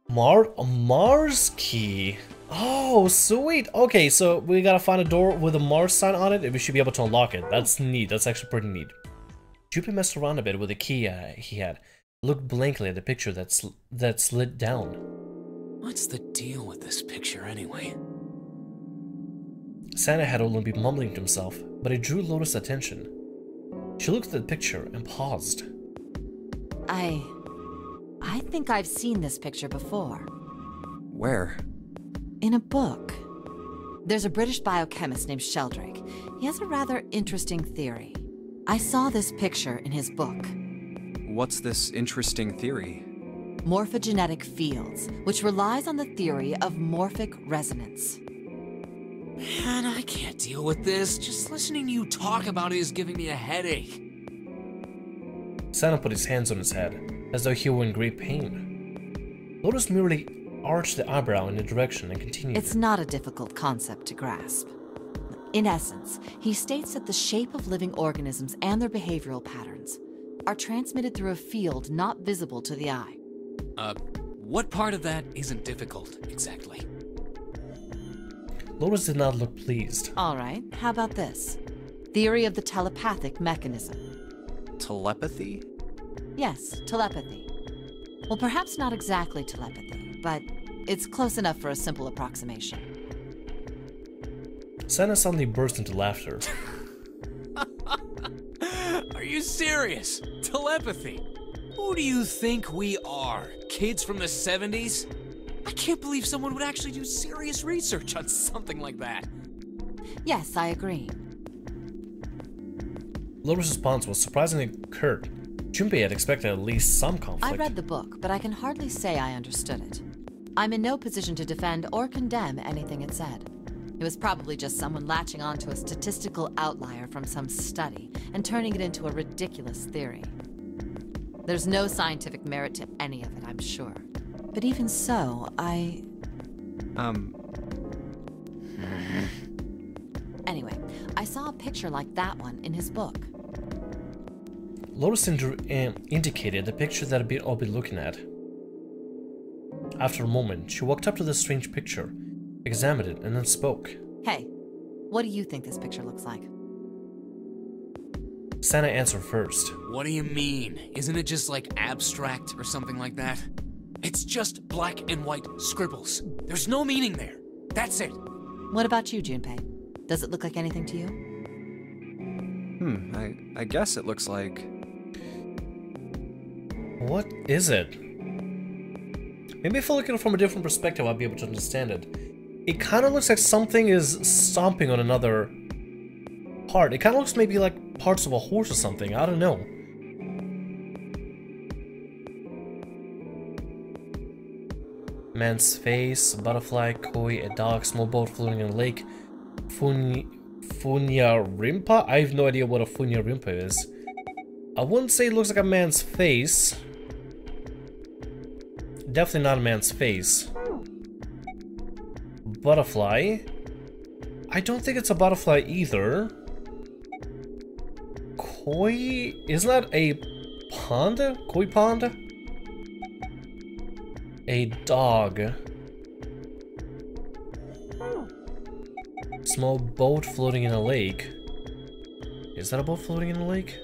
Mars key. Oh, sweet. Okay, so we gotta find a door with a Mars sign on it, and we should be able to unlock it. That's neat. That's actually pretty neat. Junpei messed around a bit with the key he had. Looked blankly at the picture that slid down. What's the deal with this picture anyway? Santa had only been mumbling to himself, but it drew Lotus' attention. She looked at the picture and paused. I think I've seen this picture before. Where? In a book. There's a British biochemist named Sheldrake. He has a rather interesting theory. I saw this picture in his book. What's this interesting theory? Morphogenetic fields, which relies on the theory of morphic resonance. Man, I can't deal with this. Just listening to you talk about it is giving me a headache. Santa put his hands on his head, as though he were in great pain. Lotus merely arched the eyebrow in a direction and continued. It's not a difficult concept to grasp. In essence, he states that the shape of living organisms and their behavioral patterns are transmitted through a field not visible to the eye. What part of that isn't difficult, exactly? Lotus did not look pleased. All right, how about this? Theory of the telepathic mechanism. Telepathy? Yes, telepathy. Well, perhaps not exactly telepathy, but it's close enough for a simple approximation. Santa suddenly burst into laughter. Are you serious? Telepathy? Who do you think we are? Kids from the 70s? I can't believe someone would actually do serious research on something like that. Yes, I agree. Lotus' response was surprisingly curt. Junpei had expected at least some conflict. I read the book, but I can hardly say I understood it. I'm in no position to defend or condemn anything it said. It was probably just someone latching onto a statistical outlier from some study and turning it into a ridiculous theory. There's no scientific merit to any of it, I'm sure. But even so, Anyway, I saw a picture like that one in his book. Lotus indicated the picture that I'll be looking at. After a moment, she walked up to the strange picture, examined it, and then spoke. Hey, what do you think this picture looks like? Santa answered first. What do you mean? Isn't it just like abstract or something like that? It's just black and white scribbles. There's no meaning there. That's it. What about you, Junpei? Does it look like anything to you? I guess it looks like... What is it? Maybe if I look at it from a different perspective, I'll be able to understand it. It kind of looks like something is stomping on another part. It kind of looks maybe like parts of a horse or something. I don't know. Man's face, a butterfly, koi, a dog, small boat floating in a lake. FUNYARINPA? I have no idea what a FUNYARINPA is. I wouldn't say it looks like a man's face. Definitely not a man's face. Butterfly. I don't think it's a butterfly either. Koi? Isn't that a pond? Koi pond? A dog. Small boat floating in a lake. Is that a boat floating in a lake?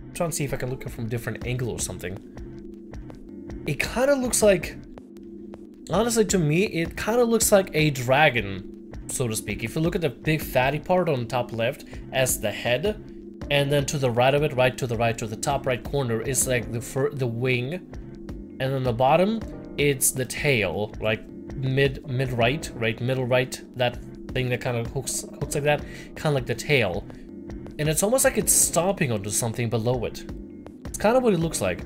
I'm trying to see if I can look at it from a different angle or something. It kind of looks like... Honestly, to me, it kind of looks like a dragon, so to speak. If you look at the big fatty part on the top left as the head, and then to the right of it, right to the top right corner is like the wing, and then the bottom it's the tail, like middle right, that thing that kind of hooks like that, kind of like the tail, and it's almost like it's stomping onto something below it. It's kind of what it looks like.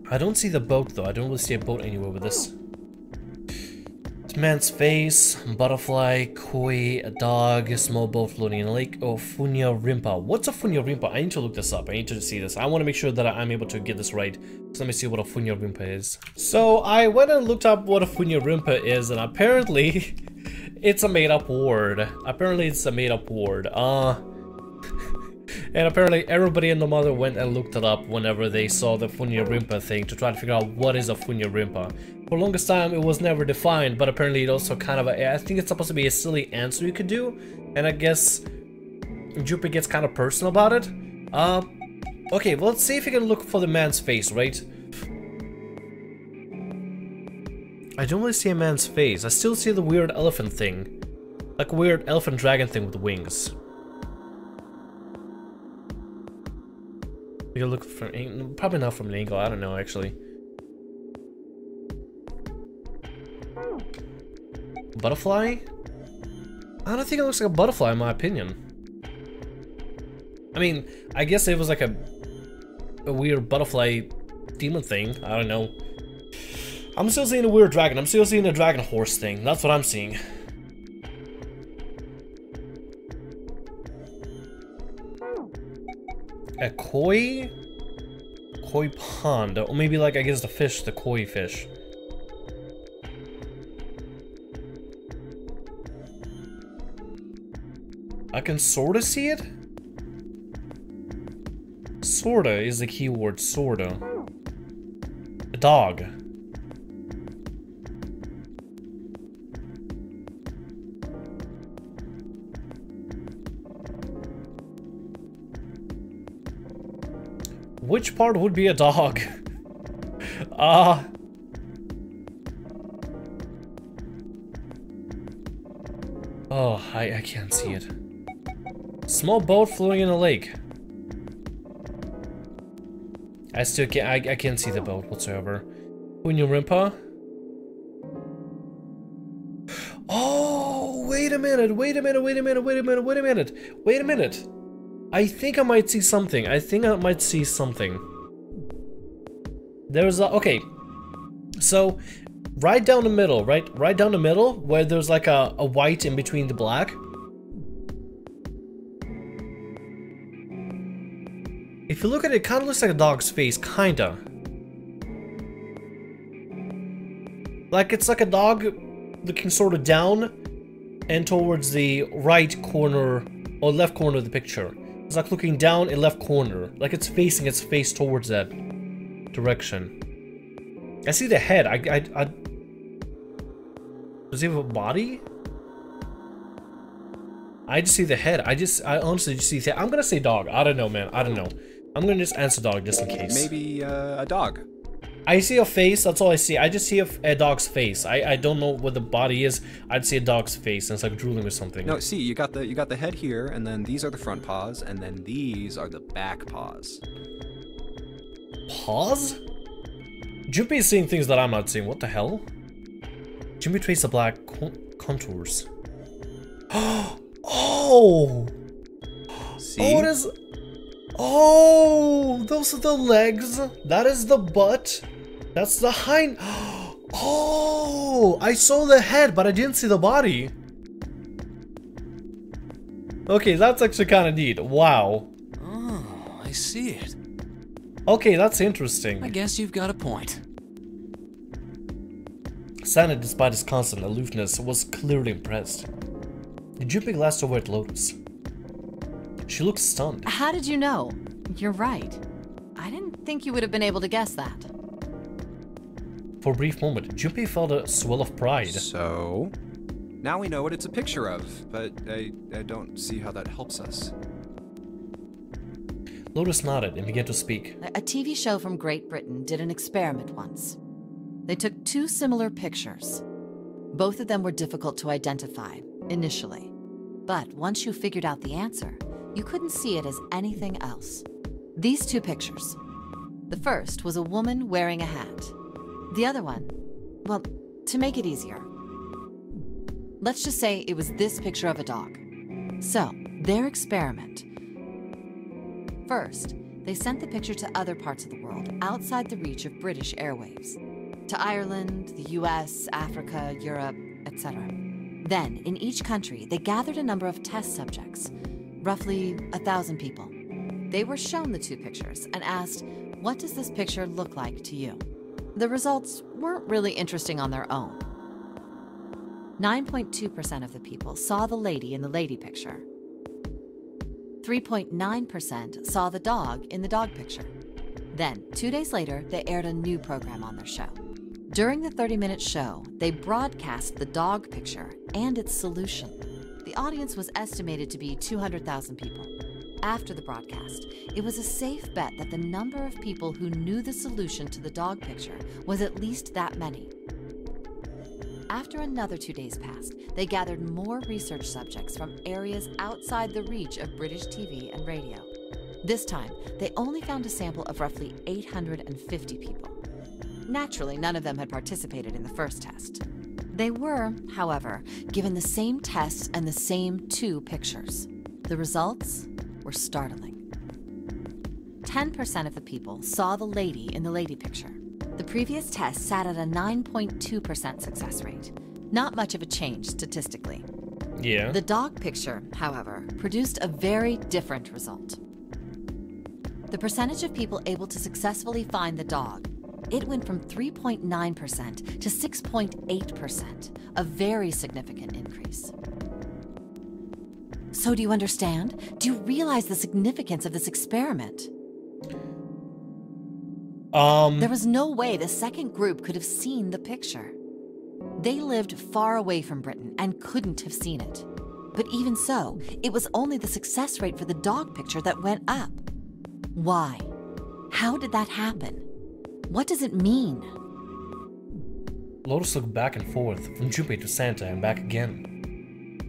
I don't see the boat though. I don't really see a boat anywhere with this. Man's face, butterfly, koi, a dog, a small boat floating in a lake. Oh, FUNYARINPA. What's a FUNYARINPA? I need to look this up. I need to see this. I want to make sure that I'm able to get this right. So let me see what a FUNYARINPA is. So I went and looked up what a FUNYARINPA is, and apparently it's a made-up word. And apparently everybody and the mother went and looked it up whenever they saw the FUNYARINPA thing to try to figure out what is a FUNYARINPA. For the longest time it was never defined, but apparently it also kind of I think it's supposed to be a silly answer you could do, and I guess Junpei gets kind of personal about it. Okay, well, let's see if you can look for the man's face, right? I don't really see a man's face. I still see the weird elephant thing. Like a weird elephant dragon thing with wings. We can look from probably not from an angle, I don't know actually. Butterfly? I don't think it looks like a butterfly in my opinion. I mean, I guess it was like a weird butterfly demon thing, I don't know. I'm still seeing a weird dragon, I'm still seeing a dragon horse thing, that's what I'm seeing. A koi? Koi pond. Or maybe like, I guess the fish, the koi fish. I can sorta see it? Sorta is the key word, sorta. A dog. Which part would be a dog? Oh, I can't see it. Small boat floating in a lake. I still can't, I can't see the boat whatsoever. FUNYARINPA? Oh, wait a minute. I think I might see something. There's a, okay. So, right down the middle, right down the middle, where there's like a white in between the black. If you look at it, it kind of looks like a dog's face, kinda. Like it's like a dog looking sort of down and towards the right corner or left corner of the picture. It's like looking down in left corner, like it's facing its face towards that direction. I see the head. Does he have a body? I just see the head. I honestly just see the head. I'm gonna say dog. I don't know, man. I don't know. I'm gonna just answer dog just in case. Maybe a dog. I see a face, that's all I see. I just see a dog's face. I don't know what the body is. I'd see a dog's face and it's like drooling or something. No, see, you got the head here, and then these are the front paws, and then these are the back paws. Paws? Junpei is seeing things that I'm not seeing. What the hell? Junpei traced the black contours. Oh! See? Oh, it is... Oh, those are the legs. That is the butt. That's the hind. Oh, I saw the head, but I didn't see the body. Okay, that's actually kind of neat. Wow. Oh, I see it. Okay, that's interesting. I guess you've got a point. Sana, despite his constant aloofness, was clearly impressed. Junpei glanced over at Lotus. She looked stunned. How did you know? You're right. I didn't think you would have been able to guess that. For a brief moment, Junpei felt a swell of pride. So, now we know what it's a picture of, but I don't see how that helps us. Lotus nodded and began to speak. A TV show from Great Britain did an experiment once. They took two similar pictures. Both of them were difficult to identify, initially. But once you figured out the answer, you couldn't see it as anything else. These two pictures. The first was a woman wearing a hat. The other one, well, to make it easier, let's just say it was this picture of a dog. So, their experiment. First, they sent the picture to other parts of the world outside the reach of British airwaves. To Ireland, the US, Africa, Europe, etc. Then, in each country, they gathered a number of test subjects. Roughly 1,000 people. They were shown the two pictures and asked, what does this picture look like to you? The results weren't really interesting on their own. 9.2% of the people saw the lady in the lady picture. 3.9% saw the dog in the dog picture. Then, 2 days later, they aired a new program on their show. During the 30-minute show, they broadcast the dog picture and its solution. The audience was estimated to be 200,000 people. After the broadcast, it was a safe bet that the number of people who knew the solution to the dog picture was at least that many. After another 2 days passed, they gathered more research subjects from areas outside the reach of British TV and radio. This time, they only found a sample of roughly 850 people. Naturally, none of them had participated in the first test. They were, however, given the same tests and the same two pictures. The results were startling. 10% of the people saw the lady in the lady picture. The previous test sat at a 9.2% success rate. Not much of a change statistically. Yeah. The dog picture, however, produced a very different result. The percentage of people able to successfully find the dog, it went from 3.9% to 6.8%, a very significant increase. So do you understand? Do you realize the significance of this experiment? There was no way the second group could have seen the picture. They lived far away from Britain and couldn't have seen it. But even so, it was only the success rate for the dog picture that went up. Why? How did that happen? What does it mean? Lotus looked back and forth, from Junpei to Santa and back again.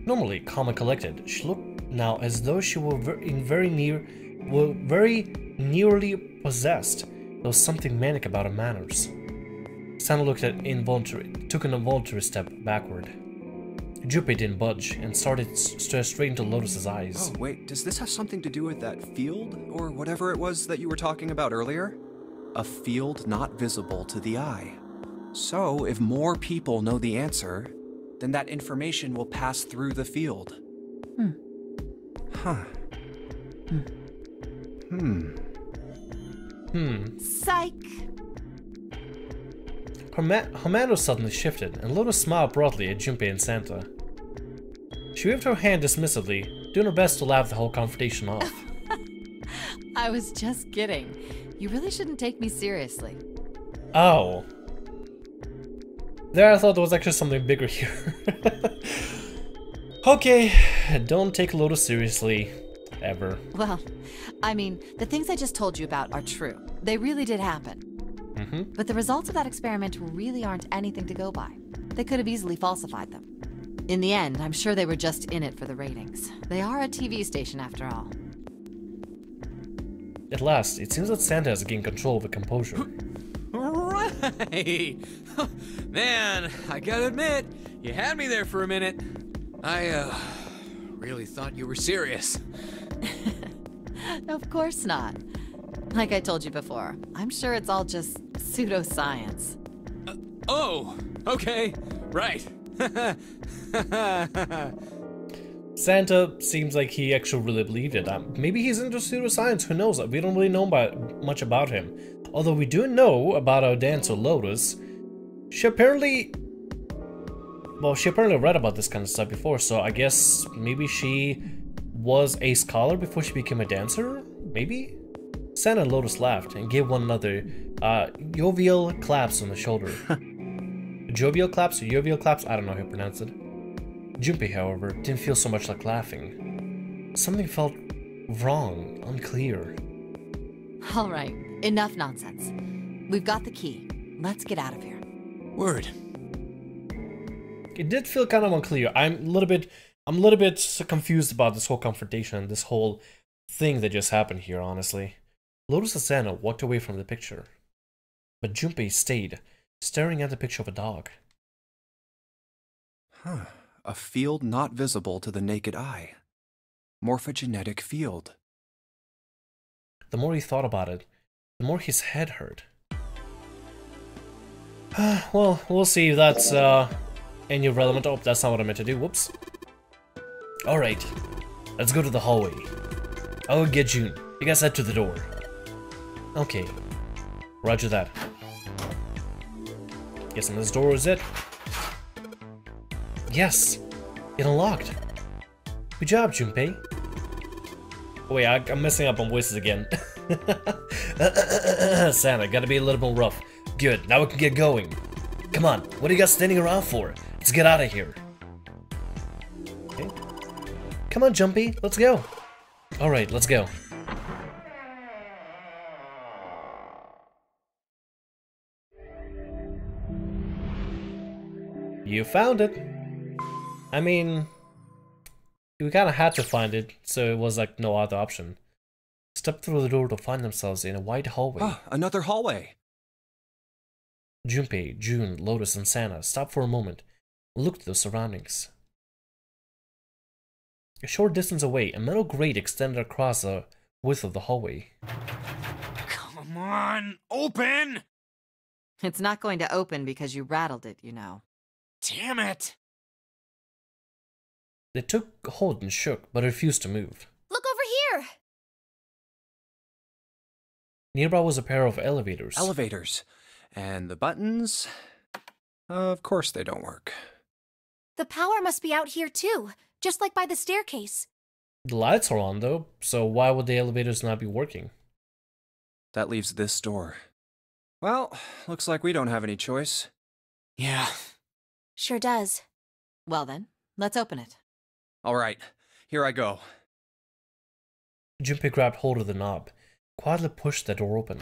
Normally calm and collected, she looked now as though she were very nearly possessed. There was something manic about her manners. Santa took an involuntary step backward. Junpei didn't budge and started straight into Lotus's eyes. Oh, wait, does this have something to do with that field, or whatever it was that you were talking about earlier? A field not visible to the eye. So, if more people know the answer, then that information will pass through the field. Huh. Psych! Her manner suddenly shifted, and Lotus smiled broadly at Junpei and Santa. She waved her hand dismissively, doing her best to laugh the whole confrontation off. I was just kidding. You really shouldn't take me seriously. Oh. There, I thought there was actually something bigger here. Okay, don't take Lotus seriously. Ever. Well, I mean, the things I just told you about are true. They really did happen. But the results of that experiment really aren't anything to go by. They could have easily falsified them. In the end, I'm sure they were just in it for the ratings. They are a TV station after all. At last, it seems that Santa has gained control of the composure. Right! Man, I gotta admit, you had me there for a minute. I, really thought you were serious. Of course not. Like I told you before, I'm sure it's all just pseudoscience. Oh, okay, right. Santa seems like he actually really believed it. Maybe he's into pseudoscience, who knows? We don't really know much about him. Although we do know about our dancer Lotus. She apparently read about this kind of stuff before, so I guess maybe she was a scholar before she became a dancer? Maybe? Santa and Lotus laughed and gave one another jovial claps on the shoulder. Jovial claps or jovial claps? I don't know how to pronounce it. Junpei, however, didn't feel so much like laughing. Something felt wrong, unclear. All right, enough nonsense. We've got the key. Let's get out of here. Word. It did feel kind of unclear. I'm a little bit confused about this whole confrontation, this whole thing that just happened here, honestly. Lotus and Santa walked away from the picture, but Junpei stayed, staring at the picture of a dog. Huh. A field not visible to the naked eye. Morphogenetic field. The more he thought about it, the more his head hurt. Well, we'll see if that's any relevant. Oh, that's not what I meant to do. Whoops. Alright, let's go to the hallway. I'll get June. You guys head to the door. Okay. Roger that. Guessing this door is it? Yes! It unlocked! Good job, Junpei. Oh, wait, I'm messing up on voices again. Santa, gotta be a little more rough. Good, now we can get going. Come on, what are you guys standing around for? Let's get out of here. Okay. Come on, Junpei, let's go. Alright, let's go. You found it. I mean, we kind of had to find it, so it was like no other option. Step through the door to find themselves in a wide hallway. Ah, another hallway. Junpei, June, Lotus, and Santa stopped for a moment and looked at the surroundings. A short distance away, a metal grate extended across the width of the hallway. Come on, open! It's not going to open because you rattled it, you know. Damn it! They took hold and shook, but refused to move. Look over here! Nearby was a pair of elevators. Elevators. And the buttons? Of course they don't work. The power must be out here too, just like by the staircase. The lights are on though, so why would the elevators not be working? That leaves this door. Well, looks like we don't have any choice. Yeah. Sure does. Well then, let's open it. All right, here I go. Junpei grabbed hold of the knob, quietly pushed the door open.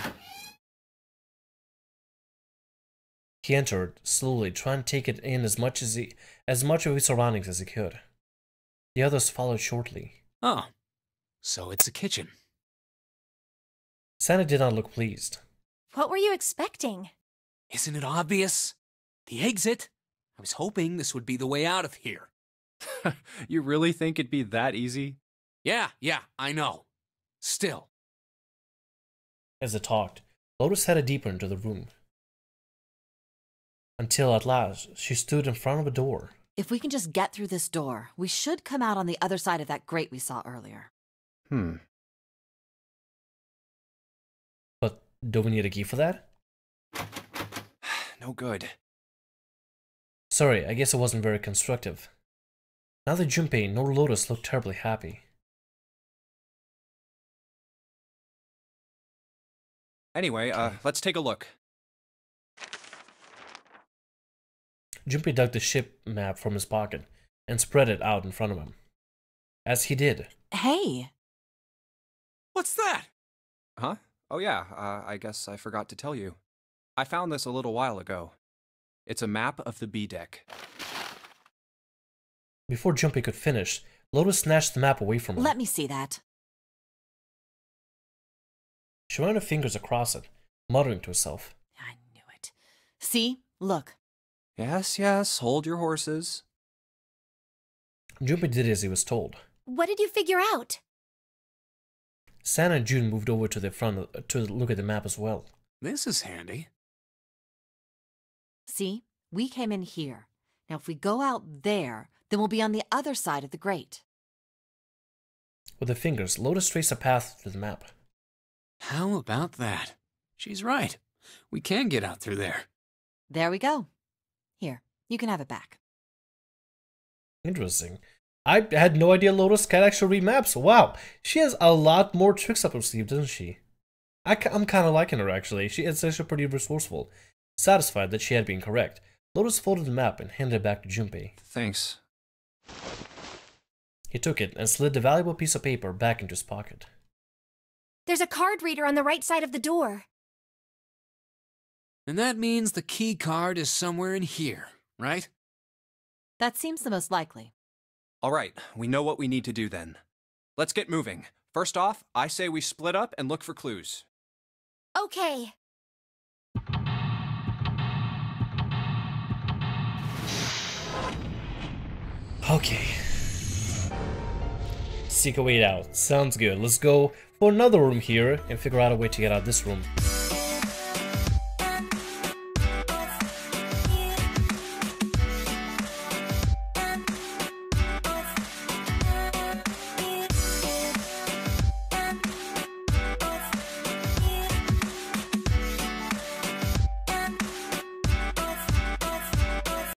He entered, slowly, trying to take it in as much of his surroundings as he could. The others followed shortly. Oh, so it's a kitchen. Santa did not look pleased. What were you expecting? Isn't it obvious? The exit? I was hoping this would be the way out of here. You really think it'd be that easy? Yeah, I know. Still. As they talked, Lotus headed deeper into the room. Until at last, she stood in front of a door. If we can just get through this door, we should come out on the other side of that grate we saw earlier. But don't we need a key for that? No good. Sorry, I guess it wasn't very constructive. Neither Junpei nor Lotus looked terribly happy. Anyway, let's take a look. Junpei dug the ship map from his pocket and spread it out in front of him. As he did, Hey! What's that? Huh? Oh yeah, I guess I forgot to tell you. I found this a little while ago. It's a map of the B deck. before Junpei could finish, Lotus snatched the map away from him. Let me see that. She ran her fingers across it, muttering to herself. I knew it. See? Look. Yes, hold your horses. Junpei did as he was told. What did you figure out? Sana and June moved over to the front to look at the map as well. This is handy. See? We came in here. Now if we go out there, then we'll be on the other side of the grate. With her fingers, Lotus traced a path to the map. How about that? She's right. We can get out through there. There we go. Here, you can have it back. Interesting. I had no idea Lotus can actually read maps. Wow, she has a lot more tricks up her sleeve, doesn't she? I'm kind of liking her, actually. She is actually pretty resourceful. Satisfied that she had been correct, Lotus folded the map and handed it back to Junpei. Thanks. He took it and slid the valuable piece of paper back into his pocket. There's a card reader on the right side of the door. And that means the key card is somewhere in here, right? That seems the most likely. All right, we know what we need to do then. Let's get moving. First off, I say we split up and look for clues. Okay. Okay. Seek a way out. Sounds good. Let's go for another room here and figure out a way to get out of this room.